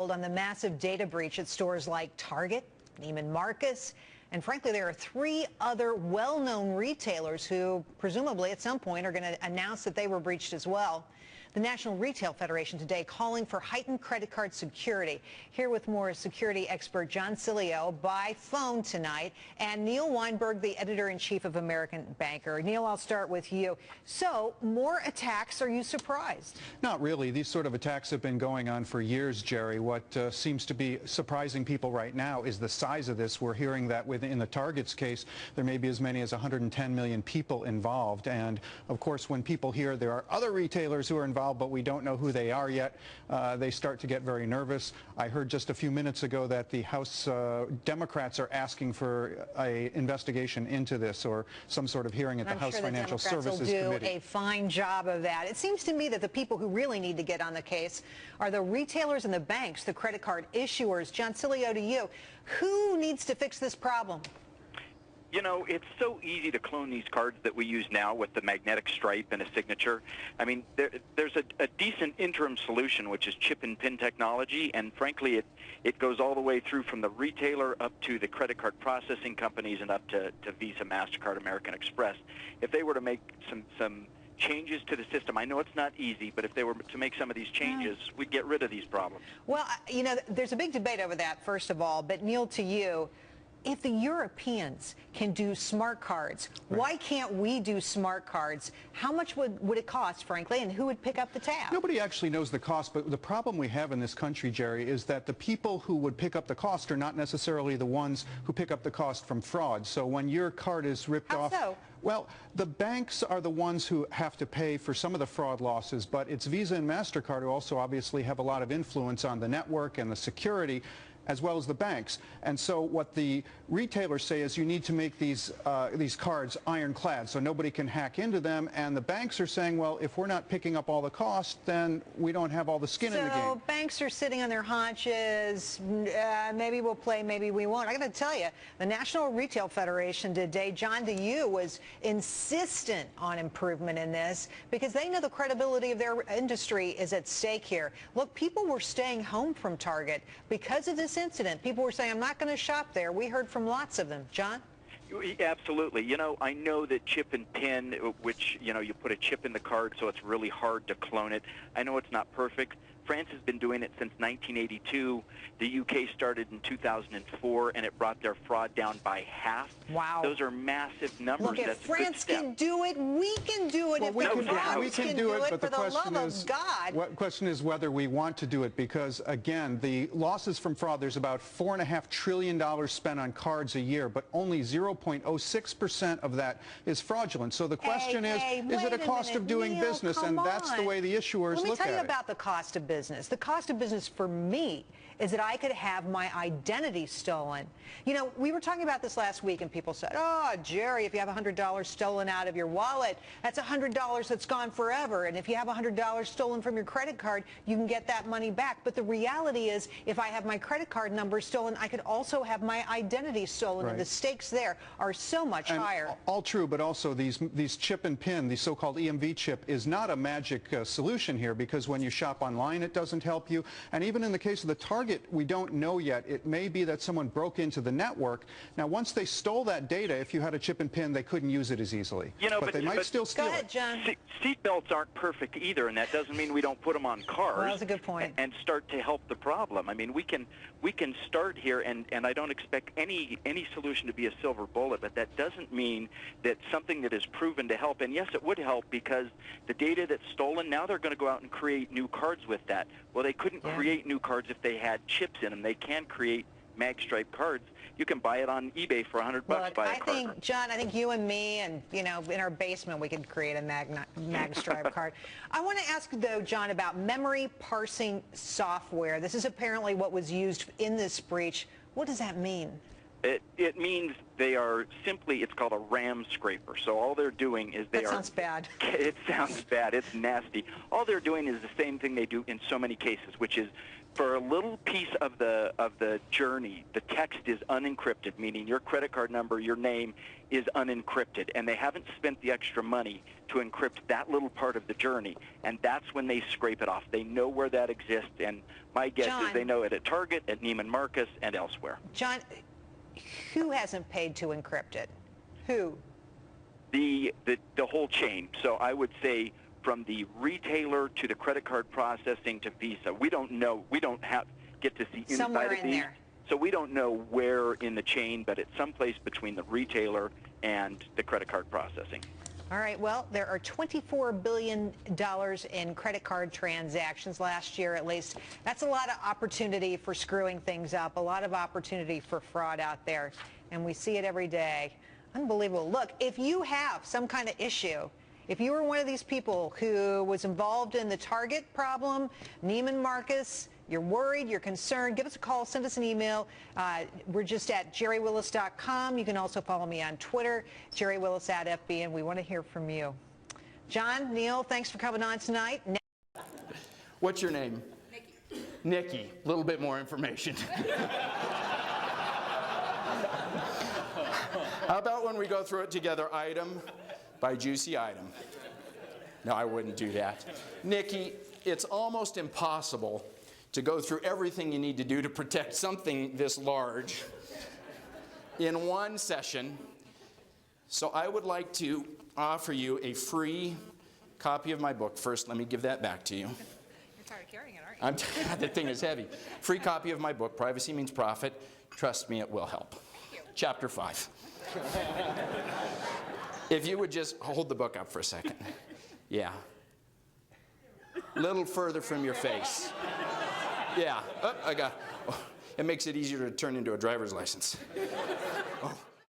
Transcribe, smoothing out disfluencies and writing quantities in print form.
On the massive data breach at stores like Target, Neiman Marcus, and frankly, there are three other well-known retailers who presumably at some point are going to announce that they were breached as well. The National Retail Federation today calling for heightened credit card security. Here with more security expert John Sileo by phone tonight, and Neil Weinberg, the editor-in-chief of American Banker. Neil, I'll start with you. So, more attacks, are you surprised? Not really. These sort of attacks have been going on for years, Jerry. What seems to be surprising people right now is the size of this. We're hearing that in the Target's case, there may be as many as 110 million people involved. And, of course, when people hear there are other retailers who are involved, but we don't know who they are yet, they start to get very nervous. I heard just a few minutes ago that the House Democrats are asking for an investigation into this, or some sort of hearing at the House Financial Services Committee. I'm sure the Democrats will do a fine job of that. It seems to me that the people who really need to get on the case are the retailers and the banks, the credit card issuers. John Sileo, to you, who needs to fix this problem? You know, it's so easy to clone these cards that we use now with the magnetic stripe and a signature. I mean, there's a decent interim solution, which is chip and pin technology, and frankly, it goes all the way through from the retailer up to the credit card processing companies and up to Visa, MasterCard, American Express. If they were to make some changes to the system, I know it's not easy, but if they were to make some of these changes, we'd get rid of these problems. Well, you know, there's a big debate over that, first of all, but Neil, to you, if the Europeans can do smart cards, right, why can't we do smart cards? How much would it cost, frankly, and who would pick up the tab? Nobody actually knows the cost, but the problem we have in this country, Jerry, is that the people who would pick up the cost are not necessarily the ones who pick up the cost from fraud. So when your card is ripped off... How so? Well, the banks are the ones who have to pay for some of the fraud losses, but it's Visa and MasterCard who also obviously have a lot of influence on the network and the security, as well as the banks. And so what the retailers say is you need to make these cards ironclad so nobody can hack into them, and the banks are saying, well, if we're not picking up all the cost, then we don't have all the skin in the game. So banks are sitting on their haunches, maybe we'll play, maybe we won't. I got to tell you, the National Retail Federation today, John, to you, was insistent on improvement in this because they know the credibility of their industry is at stake here. Look, people were staying home from Target because of this incident. People were saying, I'm not going to shop there. We heard from lots of them. John? Absolutely. You know, I know that chip and pin, which, you know, you put a chip in the card so it's really hard to clone it. I know it's not perfect. France has been doing it since 1982. The UK started in 2004, and it brought their fraud down by half. Wow. Those are massive numbers. Look, if France can do it, we can do it. Well, if we can do it, but the question is whether we want to do it, because, again, the losses from fraud, there's about $4.5 trillion spent on cards a year, but only 0.06% of that is fraudulent. So the question is it a cost of doing business? And that's the way the issuers look at it. Let me tell you about the cost of business. The cost of business for me is that I could have my identity stolen. You know, we were talking about this last week, and people said, oh, Jerry, if you have $100 stolen out of your wallet, that's $100 that's gone forever. And if you have $100 stolen from your credit card, you can get that money back. But the reality is, if I have my credit card number stolen, I could also have my identity stolen. Right. And the stakes there are so much higher. All true, but also these chip and pin, the so-called EMV chip, is not a magic solution here, because when you shop online, it doesn't help you. And even in the case of the Target, we don't know yet. It may be that someone broke into the network. Now, once they stole that data, if you had a chip and pin, they couldn't use it as easily. You know, but they might still steal it. Go ahead, John. Seat belts aren't perfect either, and that doesn't mean we don't put them on cars. Well, that's a good point. And start to help the problem. I mean, we can start here, and I don't expect any solution to be a silver bullet, but that doesn't mean that something that is proven to help. And yes, it would help, because the data that's stolen, now they're going to go out and create new cards with that. Well, they couldn't create new cards if they had chips in them. They can create mag stripe cards. You can buy it on eBay for $100 bucks. Look, I think, John, I think you and me, and, you know, in our basement, we could create a mag stripe card. I want to ask, though, John, about memory parsing software. This is apparently what was used in this breach. What does that mean? It means they are simply, it's called a RAM scraper. So all they're doing is That sounds bad. It sounds bad. It's nasty. All they're doing is the same thing they do in so many cases, which is For a little piece of the journey, the text is unencrypted, meaning your credit card number, your name is unencrypted, and they haven't spent the extra money to encrypt that little part of the journey, and that's when they scrape it off. They know where that exists, and my guess John, is they know it at Target, at Neiman Marcus, and elsewhere. John, who hasn't paid to encrypt it? Who? The whole chain. So I would say from the retailer to the credit card processing to Visa. We don't know. We don't get to see Somewhere inside of in these. there. So we don't know where in the chain, but it's someplace between the retailer and the credit card processing. All right, well, there are $24 billion in credit card transactions last year, at least. That's a lot of opportunity for screwing things up, a lot of opportunity for fraud out there, and we see it every day. Unbelievable. Look, if you have some kind of issue, if you were one of these people who was involved in the Target problem, Neiman Marcus, you're worried, you're concerned, give us a call, send us an email. We're just at jerrywillis.com. You can also follow me on Twitter, jerrywillis@FBN. We want to hear from you. John, Neil, thanks for coming on tonight. What's your name? Nikki. Nikki. A little bit more information. How about when we go through it together, item by juicy item? No, I wouldn't do that. Nikki, it's almost impossible to go through everything you need to do to protect something this large in one session. So I would like to offer you a free copy of my book. First, let me give that back to you. You're tired of carrying it, aren't you? The thing is heavy. Free copy of my book, Privacy Means Profit. Trust me, it will help. Thank you. Chapter 5. If you would just hold the book up for a second. Yeah. A little further from your face. Yeah. Oh, it makes it easier to turn into a driver's license.